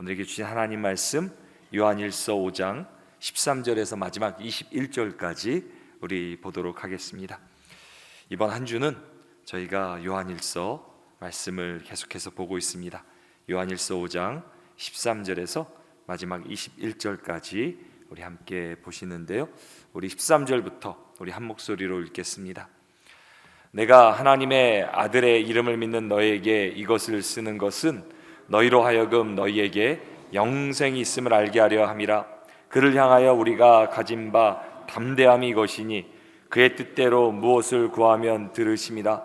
오늘에게 주신 하나님 말씀 요한일서 5장 13절에서 마지막 21절까지 우리 보도록 하겠습니다. 이번 한 주는 저희가 요한일서 말씀을 계속해서 보고 있습니다. 요한일서 5장 13절에서 마지막 21절까지 우리 함께 보시는데요, 우리 13절부터 우리 한 목소리로 읽겠습니다. 내가 하나님의 아들의 이름을 믿는 너에게 이것을 쓰는 것은 너희로 하여금 너희에게 영생이 있음을 알게 하려 함이라. 그를 향하여 우리가 가진 바 담대함이 이것이니 그의 뜻대로 무엇을 구하면 들으심이라.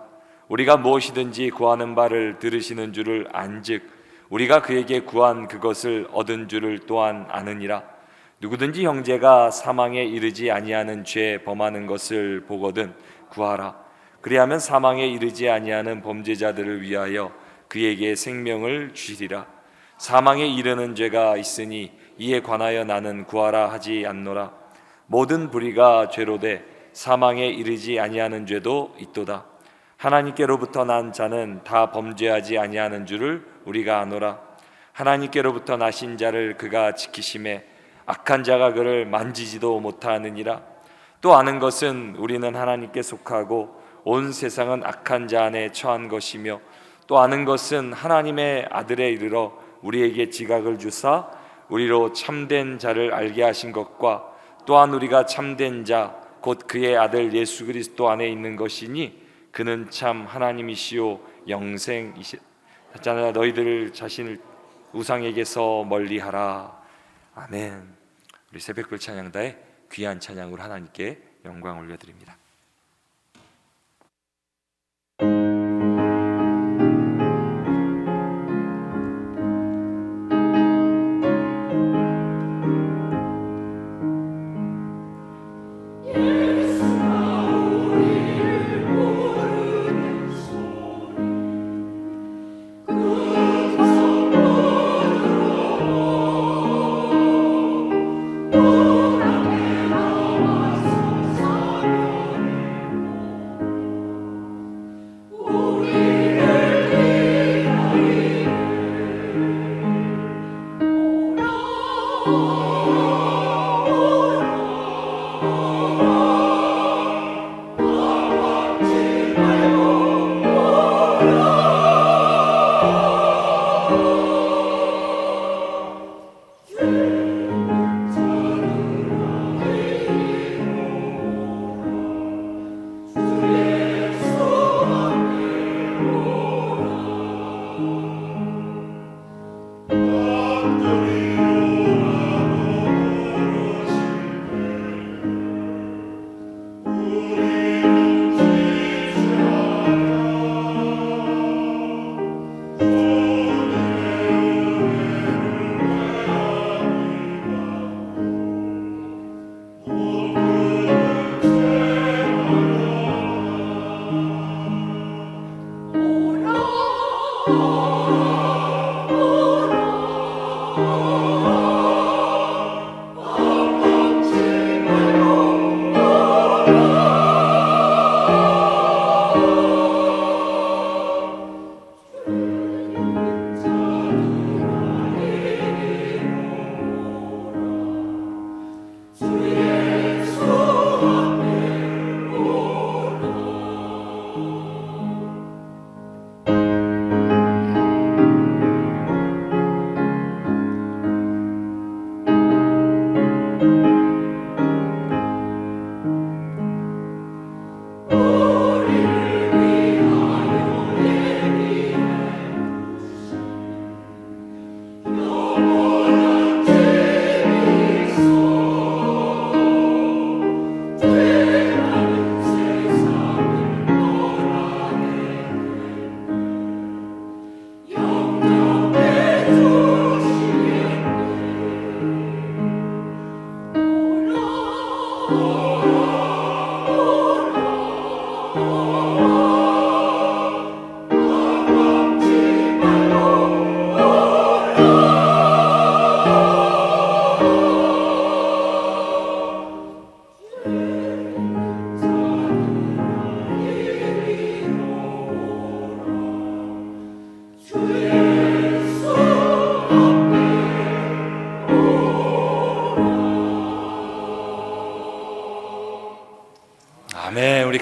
우리가 무엇이든지 구하는 바를 들으시는 줄을 안즉 우리가 그에게 구한 그것을 얻은 줄을 또한 아느니라. 누구든지 형제가 사망에 이르지 아니하는 죄 범하는 것을 보거든 구하라. 그리하면 사망에 이르지 아니하는 범죄자들을 위하여 그에게 생명을 주시리라. 사망에 이르는 죄가 있으니 이에 관하여 나는 구하라 하지 않노라. 모든 불의가 죄로 돼 사망에 이르지 아니하는 죄도 있도다. 하나님께로부터 난 자는 다 범죄하지 아니하는 줄을 우리가 아노라. 하나님께로부터 나신 자를 그가 지키심에 악한 자가 그를 만지지도 못하느니라. 또 아는 것은 우리는 하나님께 속하고 온 세상은 악한 자 안에 처한 것이며, 또 아는 것은 하나님의 아들에 이르러 우리에게 지각을 주사 우리로 참된 자를 알게 하신 것과, 또한 우리가 참된 자 곧 그의 아들 예수 그리스도 안에 있는 것이니 그는 참 하나님이시요 영생이시잖아. 너희들 자신을 우상에게서 멀리하라. 아멘. 우리 새벽별 찬양다의 귀한 찬양으로 하나님께 영광 올려드립니다.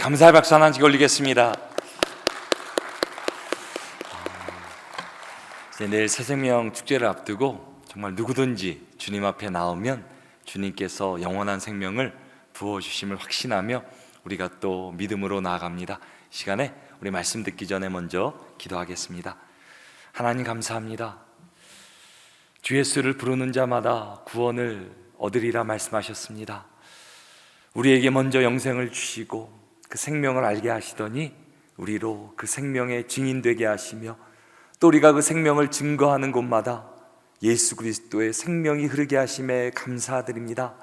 감사의 박수 하나 올리겠습니다. 이제 내일 새생명 축제를 앞두고 정말 누구든지 주님 앞에 나오면 주님께서 영원한 생명을 부어주심을 확신하며 우리가 또 믿음으로 나아갑니다. 이 시간에 우리 말씀 듣기 전에 먼저 기도하겠습니다. 하나님 감사합니다. 주 예수를 부르는 자마다 구원을 얻으리라 말씀하셨습니다. 우리에게 먼저 영생을 주시고 그 생명을 알게 하시더니 우리로 그 생명의 증인되게 하시며 또 우리가 그 생명을 증거하는 곳마다 예수 그리스도의 생명이 흐르게 하심에 감사드립니다.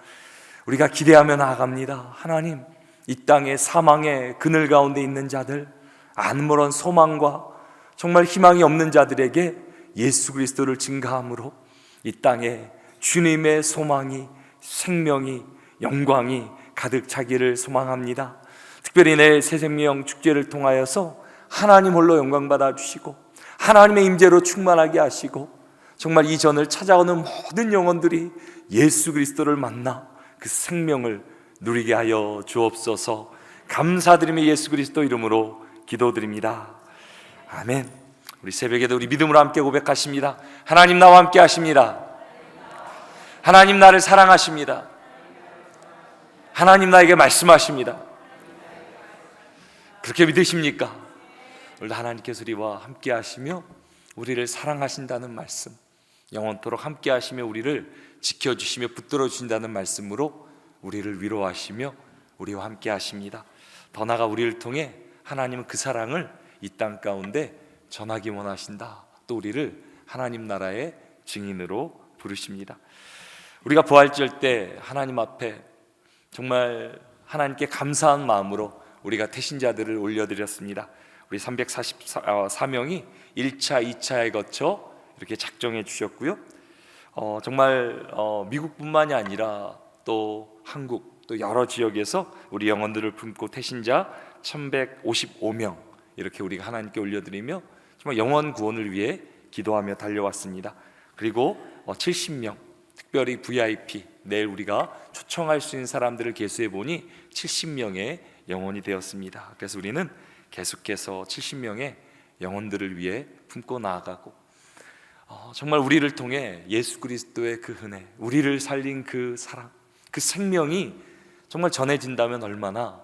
우리가 기대하며 나아갑니다. 하나님, 이 땅의 사망의 그늘 가운데 있는 자들, 아무런 소망과 정말 희망이 없는 자들에게 예수 그리스도를 증거함으로 이 땅에 주님의 소망이, 생명이, 영광이 가득 차기를 소망합니다. 특별히 내일 새생명 축제를 통하여서 하나님 홀로 영광 받아 주시고 하나님의 임재로 충만하게 하시고 정말 이 전을 찾아오는 모든 영혼들이 예수 그리스도를 만나 그 생명을 누리게 하여 주옵소서. 감사드리며 예수 그리스도 이름으로 기도드립니다. 아멘. 우리 새벽에도 우리 믿음으로 함께 고백하십니다. 하나님 나와 함께 하십니다. 하나님 나를 사랑하십니다. 하나님 나에게 말씀하십니다. 그렇게 믿으십니까? 오늘 하나님께서 우리와 함께 하시며 우리를 사랑하신다는 말씀, 영원토록 함께 하시며 우리를 지켜주시며 붙들어 주신다는 말씀으로 우리를 위로하시며 우리와 함께 하십니다. 더 나아가 우리를 통해 하나님은 그 사랑을 이 땅 가운데 전하기 원하신다. 또 우리를 하나님 나라의 증인으로 부르십니다. 우리가 부활절 때 하나님 앞에 정말 하나님께 감사한 마음으로 우리가 태신자들을 올려드렸습니다. 우리 344명이 1차, 2차에 거쳐 이렇게 작정해 주셨고요. 정말 미국뿐만이 아니라 또 한국, 또 여러 지역에서 우리 영혼들을 품고 태신자 1155명 이렇게 우리가 하나님께 올려드리며 정말 영혼 구원을 위해 기도하며 달려왔습니다. 그리고 70명, 특별히 VIP, 내일 우리가 초청할 수 있는 사람들을 계수해 보니 70명의 영혼이 되었습니다. 그래서 우리는 계속해서 70명의 영혼들을 위해 품고 나아가고 정말 우리를 통해 예수 그리스도의 그 은혜, 우리를 살린 그 사랑, 그 생명이 정말 전해진다면 얼마나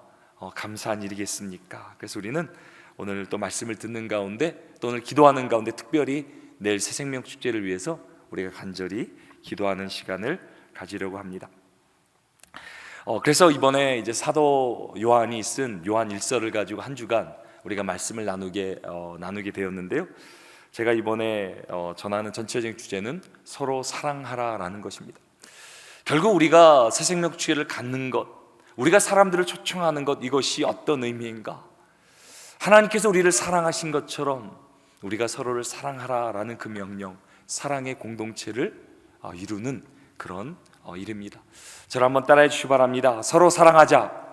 감사한 일이겠습니까? 그래서 우리는 오늘 또 말씀을 듣는 가운데 또 오늘 기도하는 가운데 특별히 내일 새생명 축제를 위해서 우리가 간절히 기도하는 시간을 가지려고 합니다. 그래서 이번에 이제 사도 요한이 쓴 요한 1서를 가지고 한 주간 우리가 말씀을 나누게 되었는데요. 제가 이번에 전하는 전체적인 주제는 서로 사랑하라라는 것입니다. 결국 우리가 새생명 축제를 갖는 것, 우리가 사람들을 초청하는 것, 이것이 어떤 의미인가? 하나님께서 우리를 사랑하신 것처럼 우리가 서로를 사랑하라라는 그 명령, 사랑의 공동체를 이루는 그런 일입니다. 저를 한번 따라해 주시기 바랍니다. 서로 사랑하자.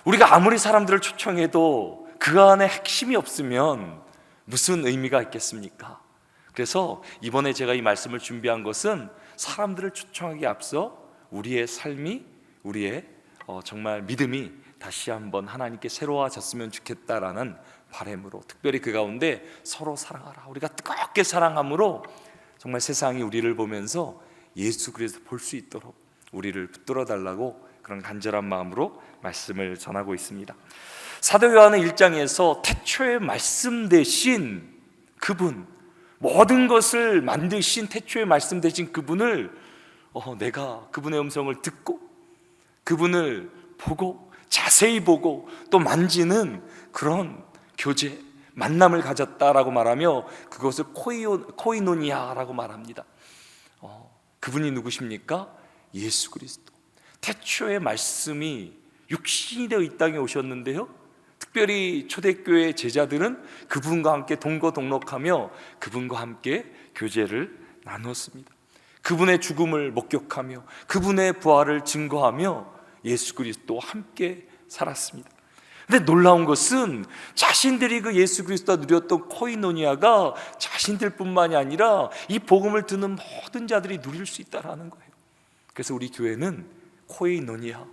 우리가 아무리 사람들을 초청해도 그 안에 핵심이 없으면 무슨 의미가 있겠습니까? 그래서 이번에 제가 이 말씀을 준비한 것은 사람들을 초청하기에 앞서 우리의 삶이, 우리의 정말 믿음이 다시 한번 하나님께 새로워졌으면 좋겠다라는 바람으로, 특별히 그 가운데 서로 사랑하라, 우리가 뜨겁게 사랑함으로 정말 세상이 우리를 보면서 예수 그리스도 볼 수 있도록 우리를 붙들어 달라고 그런 간절한 마음으로 말씀을 전하고 있습니다. 사도 요한은 1장에서 태초에 말씀 되신 그분, 모든 것을 만드신 태초에 말씀 되신 그분을 내가 그분의 음성을 듣고 그분을 보고 자세히 보고 또 만지는 그런 교제, 만남을 가졌다라고 말하며 그것을 코이노니아라고 말합니다. 그분이 누구십니까? 예수 그리스도. 태초의 말씀이 육신이 되어 이 땅에 오셨는데요, 특별히 초대교회 제자들은 그분과 함께 동거동록하며 그분과 함께 교제를 나눴습니다. 그분의 죽음을 목격하며 그분의 부활을 증거하며 예수 그리스도와 함께 살았습니다. 근데 놀라운 것은 자신들이 그 예수 그리스도와 누렸던 코이노니아가 자신들뿐만이 아니라 이 복음을 듣는 모든 자들이 누릴 수 있다는 거예요. 그래서 우리 교회는 코이노니아,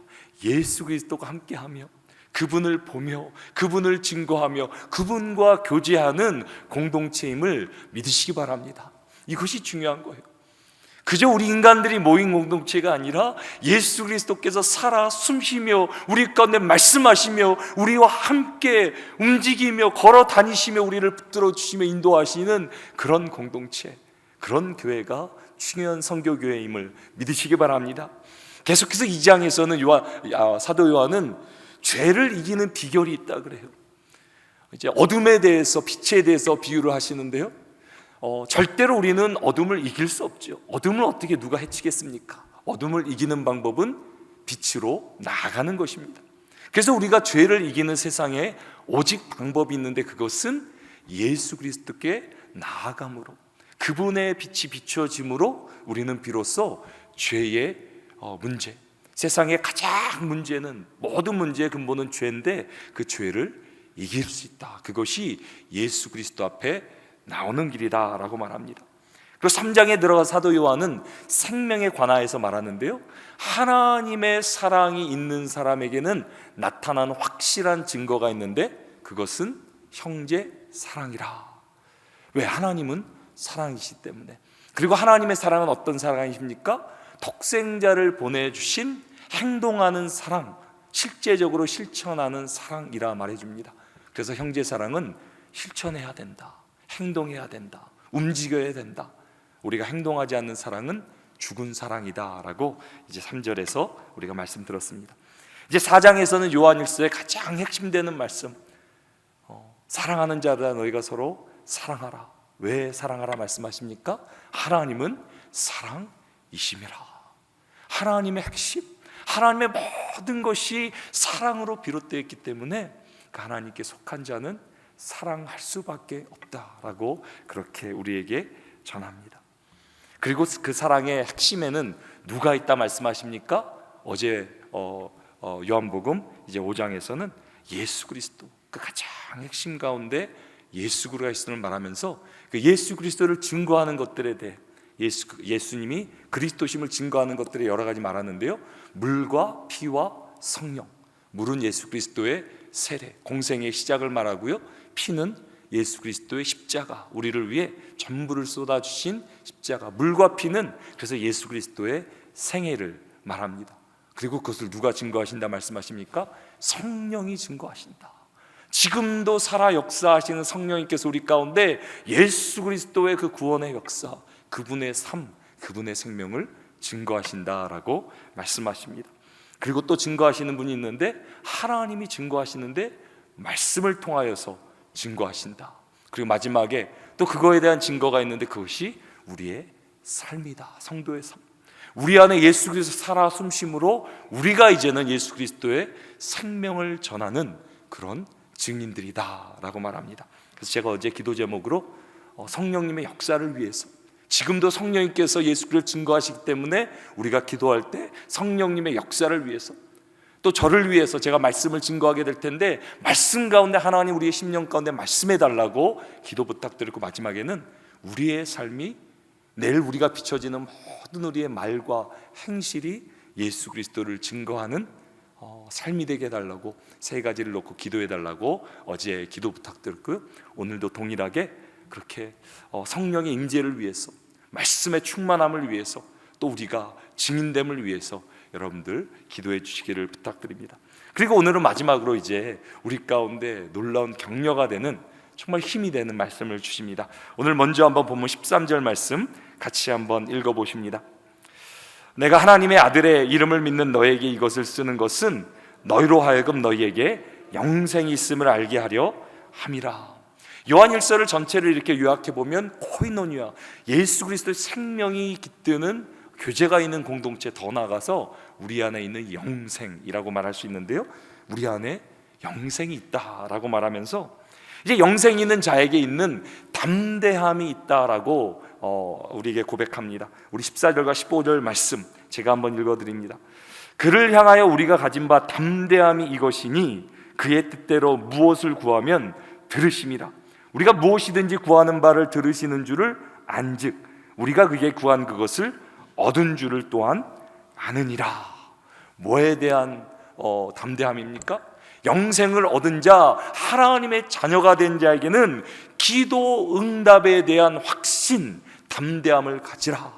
예수 그리스도가 함께하며 그분을 보며 그분을 증거하며 그분과 교제하는 공동체임을 믿으시기 바랍니다. 이것이 중요한 거예요. 그저 우리 인간들이 모인 공동체가 아니라 예수 그리스도께서 살아 숨쉬며 우리 가운데 말씀하시며 우리와 함께 움직이며 걸어 다니시며 우리를 붙들어 주시며 인도하시는 그런 공동체, 그런 교회가 중요한 선교교회임을 믿으시기 바랍니다. 계속해서 2장에서는 사도 요한은 죄를 이기는 비결이 있다 그래요. 이제 어둠에 대해서, 빛에 대해서 비유를 하시는데요, 절대로 우리는 어둠을 이길 수 없죠. 어둠을 어떻게 누가 해치겠습니까? 어둠을 이기는 방법은 빛으로 나아가는 것입니다. 그래서 우리가 죄를 이기는 세상에 오직 방법이 있는데, 그것은 예수 그리스도께 나아감으로, 그분의 빛이 비추어짐으로 우리는 비로소 죄의 문제, 세상의 가장 문제는, 모든 문제의 근본은 죄인데 그 죄를 이길 수 있다. 그것이 예수 그리스도 앞에 나오는 길이다 라고 말합니다. 그리고 3장에 들어가 사도 요한은 생명에 관하여서 말하는데요, 하나님의 사랑이 있는 사람에게는 나타난 확실한 증거가 있는데 그것은 형제 사랑이라. 왜? 하나님은 사랑이시기 때문에. 그리고 하나님의 사랑은 어떤 사랑이십니까? 독생자를 보내주신 행동하는 사랑, 실제적으로 실천하는 사랑이라 말해줍니다. 그래서 형제 사랑은 실천해야 된다, 행동해야 된다, 움직여야 된다. 우리가 행동하지 않는 사랑은 죽은 사랑이다 라고 이제 3절에서 우리가 말씀 들었습니다. 이제 4장에서는 요한일서의 가장 핵심되는 말씀, 사랑하는 자들아 너희가 서로 사랑하라. 왜 사랑하라 말씀하십니까? 하나님은 사랑이심이라. 하나님의 핵심, 하나님의 모든 것이 사랑으로 비롯되어 있기 때문에 그 하나님께 속한 자는 사랑할 수밖에 없다라고 그렇게 우리에게 전합니다. 그리고 그 사랑의 핵심에는 누가 있다 말씀하십니까? 어제 요한복음 이제 5장에서는 예수 그리스도, 그 가장 핵심 가운데 예수 그리스도를 말하면서 그 예수 그리스도를 증거하는 것들에 대해 예수님이 그리스도심을 증거하는 것들에 여러 가지 말하는데요, 물과 피와 성령. 물은 예수 그리스도의 세례, 공생의 시작을 말하고요, 피는 예수 그리스도의 십자가, 우리를 위해 전부를 쏟아주신 십자가. 물과 피는 그래서 예수 그리스도의 생애를 말합니다. 그리고 그것을 누가 증거하신다 말씀하십니까? 성령이 증거하신다. 지금도 살아 역사하시는 성령님께서 우리 가운데 예수 그리스도의 그 구원의 역사, 그분의 삶, 그분의 생명을 증거하신다라고 말씀하십니다. 그리고 또 증거하시는 분이 있는데, 하나님이 증거하시는데 말씀을 통하여서 증거하신다. 그리고 마지막에 또 그거에 대한 증거가 있는데 그것이 우리의 삶이다. 성도의 삶. 우리 안에 예수 그리스도 살아 숨심으로 우리가 이제는 예수 그리스도의 생명을 전하는 그런 증인들이다 라고 말합니다. 그래서 제가 어제 기도 제목으로 성령님의 역사를 위해서, 지금도 성령님께서 예수 그리스도를 증거하시기 때문에 우리가 기도할 때 성령님의 역사를 위해서, 또 저를 위해서 제가 말씀을 증거하게 될 텐데 말씀 가운데 하나님 우리의 심령 가운데 말씀해 달라고 기도 부탁드리고, 마지막에는 우리의 삶이, 내일 우리가 비춰지는 모든 우리의 말과 행실이 예수 그리스도를 증거하는 삶이 되게 해달라고 세 가지를 놓고 기도해 달라고 어제 기도 부탁드렸고요, 오늘도 동일하게 그렇게 성령의 임재를 위해서, 말씀의 충만함을 위해서, 또 우리가 증인됨을 위해서 여러분들 기도해 주시기를 부탁드립니다. 그리고 오늘은 마지막으로 이제 우리 가운데 놀라운 격려가 되는, 정말 힘이 되는 말씀을 주십니다. 오늘 먼저 한번 본문 13절 말씀 같이 한번 읽어보십니다. 내가 하나님의 아들의 이름을 믿는 너에게 이것을 쓰는 것은 너희로 하여금 너희에게 영생이 있음을 알게 하려 함이라. 요한일서를 전체를 이렇게 요약해 보면 코이노니아, 예수 그리스도의 생명이 깃드는 교제가 있는 공동체, 더 나아가서 우리 안에 있는 영생이라고 말할 수 있는데요, 우리 안에 영생이 있다라고 말하면서 이제 영생이 있는 자에게 있는 담대함이 있다라고 우리에게 고백합니다. 우리 14절과 15절 말씀 제가 한번 읽어드립니다. 그를 향하여 우리가 가진 바 담대함이 이것이니 그의 뜻대로 무엇을 구하면 들으심이라. 우리가 무엇이든지 구하는 바를 들으시는 줄을 안즉 우리가 그게 구한 그것을 얻은 줄을 또한 아느니라. 뭐에 대한 담대함입니까? 영생을 얻은 자, 하나님의 자녀가 된 자에게는 기도 응답에 대한 확신, 담대함을 가지라.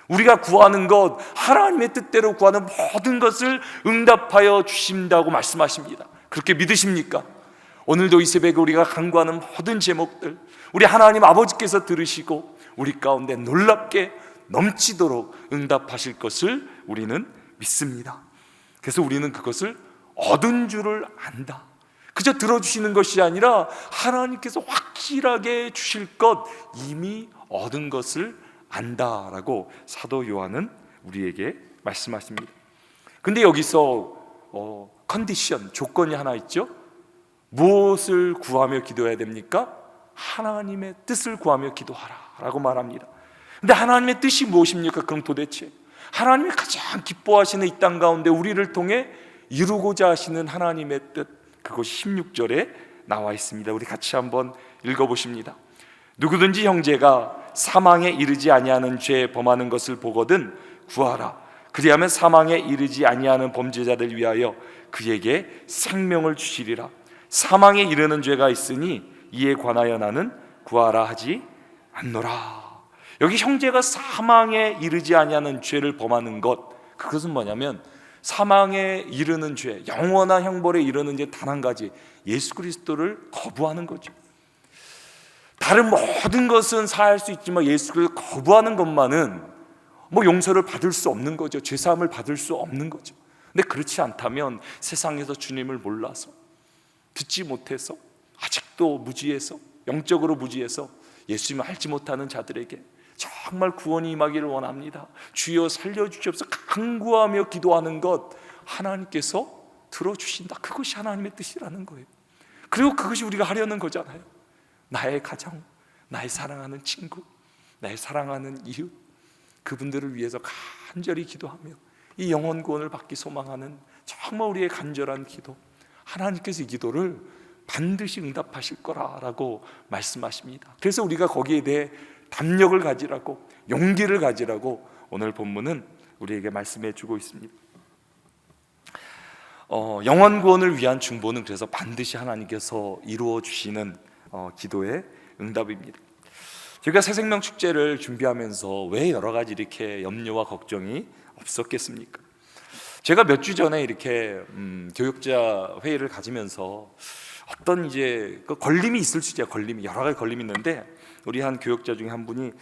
우리가 구하는 것, 하나님의 뜻대로 구하는 모든 것을 응답하여 주신다고 말씀하십니다. 그렇게 믿으십니까? 오늘도 이 새벽에 우리가 간구하는 모든 제목들, 우리 하나님 아버지께서 들으시고 우리 가운데 놀랍게 넘치도록 응답하실 것을 우리는 믿습니다. 그래서 우리는 그것을 얻은 줄을 안다. 그저 들어주시는 것이 아니라 하나님께서 확실하게 주실 것, 이미 얻은 것을 안다라고 사도 요한은 우리에게 말씀하십니다. 근데 여기서 컨디션, 조건이 하나 있죠. 무엇을 구하며 기도해야 됩니까? 하나님의 뜻을 구하며 기도하라 라고 말합니다. 근데 하나님의 뜻이 무엇입니까? 그럼 도대체 하나님이 가장 기뻐하시는 이 땅 가운데 우리를 통해 이루고자 하시는 하나님의 뜻, 그것이 16절에 나와 있습니다. 우리 같이 한번 읽어보십니다. 누구든지 형제가 사망에 이르지 아니하는 죄 범하는 것을 보거든 구하라. 그리하면 사망에 이르지 아니하는 범죄자들 위하여 그에게 생명을 주시리라. 사망에 이르는 죄가 있으니 이에 관하여 나는 구하라 하지 않노라. 여기 형제가 사망에 이르지 아니하는 죄를 범하는 것, 그것은 뭐냐면 사망에 이르는 죄, 영원한 형벌에 이르는 죄 단 한 가지, 예수 그리스도를 거부하는 거죠. 다른 모든 것은 사할 수 있지만 예수 그리스도를 거부하는 것만은 용서를 받을 수 없는 거죠. 죄사함을 받을 수 없는 거죠. 근데 그렇지 않다면 세상에서 주님을 몰라서, 듣지 못해서, 아직도 무지해서, 영적으로 무지해서 예수님을 알지 못하는 자들에게 정말 구원이 임하기를 원합니다. 주여 살려주시옵소서 간구하며 기도하는 것, 하나님께서 들어주신다. 그것이 하나님의 뜻이라는 거예요. 그리고 그것이 우리가 하려는 거잖아요. 나의 가정, 나의 사랑하는 친구, 나의 사랑하는 이웃, 그분들을 위해서 간절히 기도하며 이 영혼 구원을 받기 소망하는 정말 우리의 간절한 기도, 하나님께서 이 기도를 반드시 응답하실 거라고 말씀하십니다. 그래서 우리가 거기에 대해 담력을 가지라고, 용기를 가지라고 오늘 본문은 우리에게 말씀해 주고 있습니다. 영혼 구원을 위한 중보는 그래서 반드시 하나님께서 이루어 주시는 기도의 응답입니다. 저희가 새생명 축제를 준비하면서 왜 여러 가지 이렇게 염려와 걱정이 없었겠습니까? 제가 몇 주 전에 이렇게 교육자 회의를 가지면서 어떤 이제 그 걸림이 있을 수 있죠. 걸림이 여러 가지 걸림이 있는데 우리 한 교육자 중에 한 분이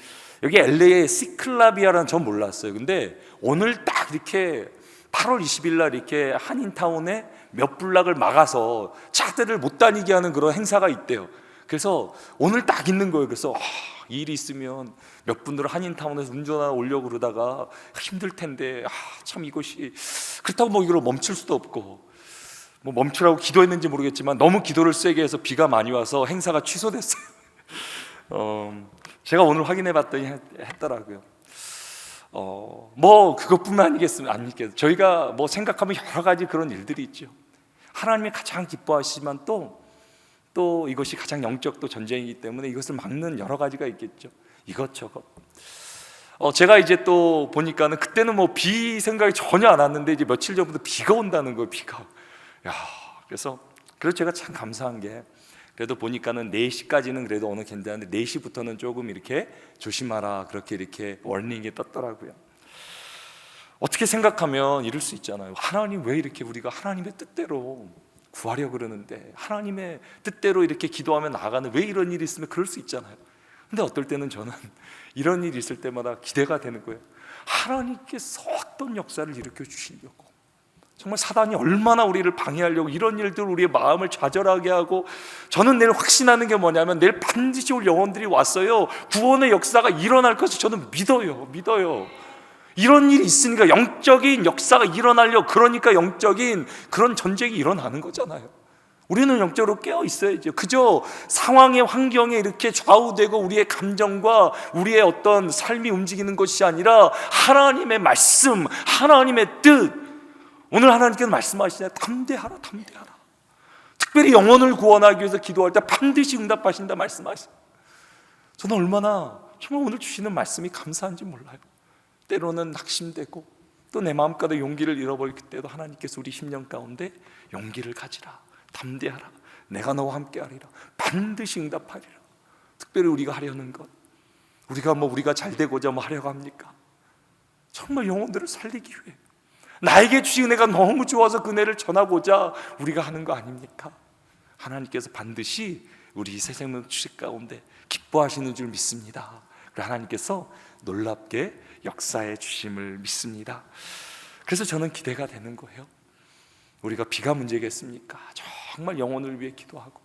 여기 LA에 시클라비아라는, 전 몰랐어요. 근데 오늘 딱 이렇게 8월 20일 날 이렇게 한인타운에 몇 블락을 막아서 차들을 못 다니게 하는 그런 행사가 있대요. 그래서 오늘 딱 있는 거예요. 그래서 일이 있으면 몇 분들은 한인타운에서 운전하러 오려고 그러다가 힘들 텐데 참 이것이 그렇다고 이걸 멈출 수도 없고 멈추라고 기도했는지 모르겠지만 너무 기도를 세게 해서 비가 많이 와서 행사가 취소됐어요. 제가 오늘 확인해 봤더니 했더라고요. 그것뿐만 아니겠습니까? 저희가 생각하면 여러 가지 그런 일들이 있죠. 하나님이 가장 기뻐하시지만 또 이것이 가장 영적 또 전쟁이기 때문에 이것을 막는 여러 가지가 있겠죠. 이것저것. 제가 이제 또 보니까는 그때는 비 생각이 전혀 안 왔는데 이제 며칠 전부터 비가 온다는 거예요. 비가. 그래서 제가 참 감사한 게 그래도 보니까는 4시까지는 그래도 어느 괜찮은데 4시부터는 조금 이렇게 조심하라 그렇게 이렇게 워닝이 떴더라고요. 어떻게 생각하면 이럴 수 있잖아요. 하나님 왜 이렇게 우리가 하나님의 뜻대로 구하려고 그러는데 하나님의 뜻대로 이렇게 기도하며 나아가는 왜 이런 일이 있으면 그럴 수 있잖아요. 근데 어떨 때는 저는 이런 일이 있을 때마다 기대가 되는 거예요. 하나님께서 어떤 역사를 일으켜 주시려고, 정말 사단이 얼마나 우리를 방해하려고 이런 일들 우리의 마음을 좌절하게 하고, 저는 내일 확신하는 게 뭐냐면 내일 반드시 올 영혼들이 왔어요. 구원의 역사가 일어날 것을 저는 믿어요. 이런 일이 있으니까 영적인 역사가 일어나려고, 그러니까 영적인 그런 전쟁이 일어나는 거잖아요. 우리는 영적으로 깨어 있어야죠. 그저 상황의 환경에 이렇게 좌우되고 우리의 감정과 우리의 어떤 삶이 움직이는 것이 아니라 하나님의 말씀, 하나님의 뜻, 오늘 하나님께서 말씀하시잖아요. 담대하라. 특별히 영혼을 구원하기 위해서 기도할 때 반드시 응답하신다 말씀하시죠. 저는 얼마나 정말 오늘 주시는 말씀이 감사한지 몰라요. 때로는 낙심되고 또 내 마음가도 용기를 잃어버릴 때도 하나님께서 우리 심령 가운데 용기를 가지라, 담대하라. 내가 너와 함께하리라. 반드시 응답하리라. 특별히 우리가 하려는 것, 우리가 잘 되고자 하려고 합니까? 정말 영혼들을 살리기 위해 나에게 주신 은혜가 너무 좋아서 그 은혜를 전하고자 우리가 하는 거 아닙니까? 하나님께서 반드시 우리 새 생명 주식 가운데 기뻐하시는 줄 믿습니다. 하나님께서 놀랍게 역사해 주심을 믿습니다. 그래서 저는 기대가 되는 거예요. 우리가 비가 문제겠습니까? 정말 영혼을 위해 기도하고,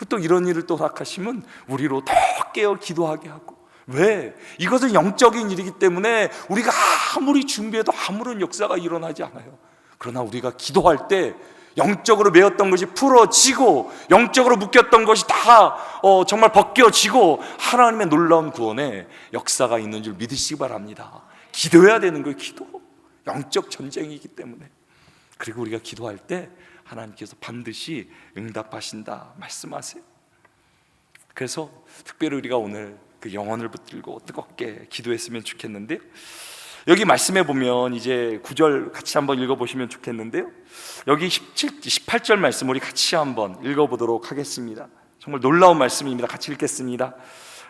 또 이런 일을 또 허락하시면 우리로 더 깨어 기도하게 하고. 왜? 이것은 영적인 일이기 때문에 우리가 아무리 준비해도 아무런 역사가 일어나지 않아요. 그러나 우리가 기도할 때 영적으로 메었던 것이 풀어지고, 영적으로 묶였던 것이 다 정말 벗겨지고, 하나님의 놀라운 구원에 역사가 있는 줄 믿으시기 바랍니다. 기도해야 되는 거예요. 기도. 영적 전쟁이기 때문에. 그리고 우리가 기도할 때 하나님께서 반드시 응답하신다 말씀하세요. 그래서 특별히 우리가 오늘 그 영혼을 붙들고 뜨겁게 기도했으면 좋겠는데요, 여기 말씀해 보면 이제 9절 같이 한번 읽어보시면 좋겠는데요, 여기 18절 말씀 우리 같이 한번 읽어보도록 하겠습니다. 정말 놀라운 말씀입니다. 같이 읽겠습니다.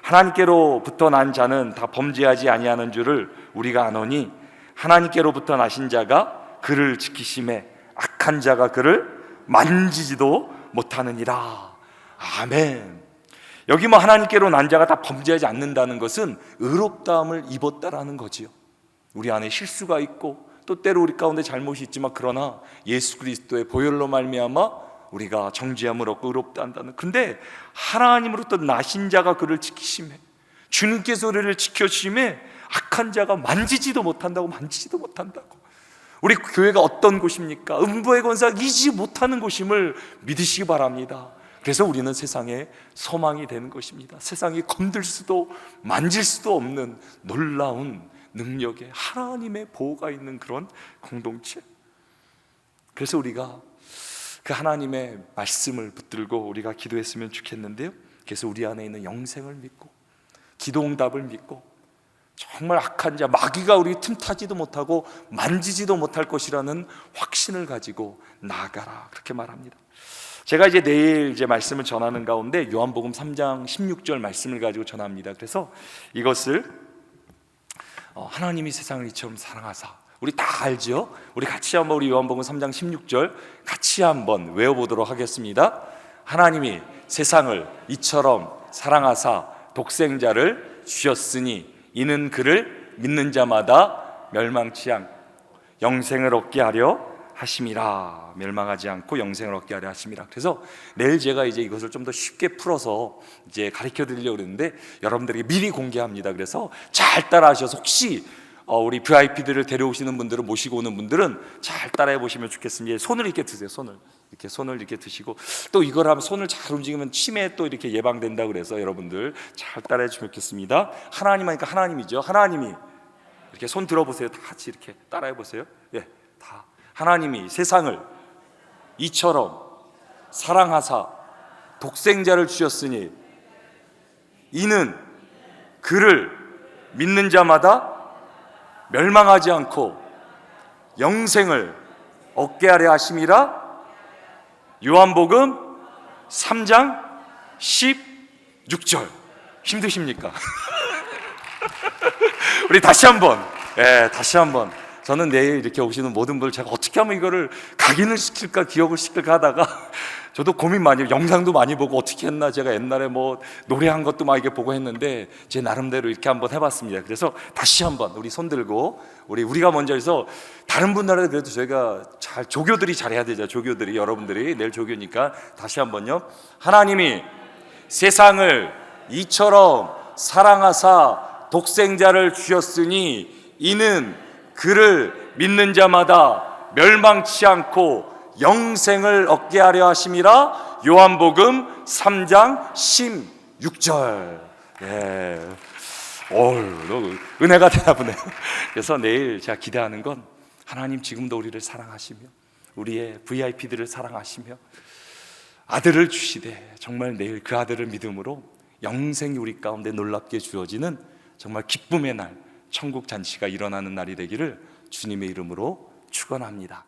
하나님께로부터 난 자는 다 범죄하지 아니하는 줄을 우리가 아노니 하나님께로부터 나신 자가 그를 지키심에 악한 자가 그를 만지지도 못하느니라. 아멘. 여기 하나님께로 난 자가 다 범죄하지 않는다는 것은 의롭다함을 입었다라는 거지요. 우리 안에 실수가 있고 또 때로 우리 가운데 잘못이 있지만, 그러나 예수 그리스도의 보혈로 말미암아 우리가 정죄함을 얻고 의롭다 한다는. 근데 하나님으로부터 나신 자가 그를 지키심에, 주님께서 우리를 지켜주심에 악한 자가 만지지도 못한다고. 우리 교회가 어떤 곳입니까? 음부의 권세가 이기지 못하는 곳임을 믿으시기 바랍니다. 그래서 우리는 세상에 소망이 되는 것입니다. 세상이 건들 수도 만질 수도 없는 놀라운 능력에 하나님의 보호가 있는 그런 공동체. 그래서 우리가 그 하나님의 말씀을 붙들고 우리가 기도했으면 좋겠는데요, 그래서 우리 안에 있는 영생을 믿고 기도응답을 믿고 정말 악한 자, 마귀가 우리 틈타지도 못하고 만지지도 못할 것이라는 확신을 가지고 나아가라, 그렇게 말합니다. 제가 이제 내일 말씀을 전하는 가운데 요한복음 3장 16절 말씀을 가지고 전합니다. 그래서 이것을 하나님이 세상을 이처럼 사랑하사, 우리 다 알죠? 우리 같이 한번 우리 요한복음 3장 16절 같이 한번 외워보도록 하겠습니다. 하나님이 세상을 이처럼 사랑하사 독생자를 주셨으니 이는 그를 믿는 자마다 멸망치 않고 영생을 얻게 하려 하심이라. 멸망하지 않고 영생을 얻게 하려 하심이라. 그래서 내일 제가 이제 이것을 좀 더 쉽게 풀어서 이제 가르쳐 드리려고 그러는데 여러분들에게 미리 공개합니다. 그래서 잘 따라하셔서 혹시 우리 VIP들을 데려오시는 분들은, 모시고 오는 분들은 잘 따라해 보시면 좋겠습니다. 손을 이렇게 드세요. 손을 이렇게 드시고, 또 이걸 하면 손을 잘 움직이면 치매 또 이렇게 예방된다 그래서 여러분들 잘 따라해 주시면 좋겠습니다. 하나님 하니까 하나님이죠. 하나님이 이렇게 손 들어보세요. 다 같이 이렇게 따라해 보세요. 예, 다. 하나님이 세상을 이처럼 사랑하사 독생자를 주셨으니 이는 그를 믿는 자마다 멸망하지 않고 영생을 얻게 하려 하심이라. 요한복음 3장 16절. 힘드십니까? 우리 다시 한번. 저는 내일 이렇게 오시는 모든 분들 제가 어떻게 하면 이거를 각인을 시킬까, 기억을 시킬까 하다가 저도 고민 많이, 영상도 많이 보고 어떻게 했나, 제가 옛날에 노래한 것도 막 이렇게 보고 했는데 제 나름대로 이렇게 한번 해봤습니다. 그래서 다시 한번 우리 손 들고 우리가 먼저 해서, 다른 분들은 그래도 저희가 조교들이 잘해야 되죠. 조교들이, 여러분들이 내일 조교니까 다시 한번요. 하나님이 세상을 이처럼 사랑하사 독생자를 주셨으니 이는 그를 믿는 자마다 멸망치 않고 영생을 얻게 하려 하심이라. 요한복음 3장 16절. 예. 은혜가 되나 보네요. 그래서 내일 제가 기대하는 건, 하나님 지금도 우리를 사랑하시며 우리의 VIP들을 사랑하시며 아들을 주시되, 정말 내일 그 아들을 믿음으로 영생이 우리 가운데 놀랍게 주어지는 정말 기쁨의 날, 천국 잔치가 일어나는 날이 되기를 주님의 이름으로 축원합니다.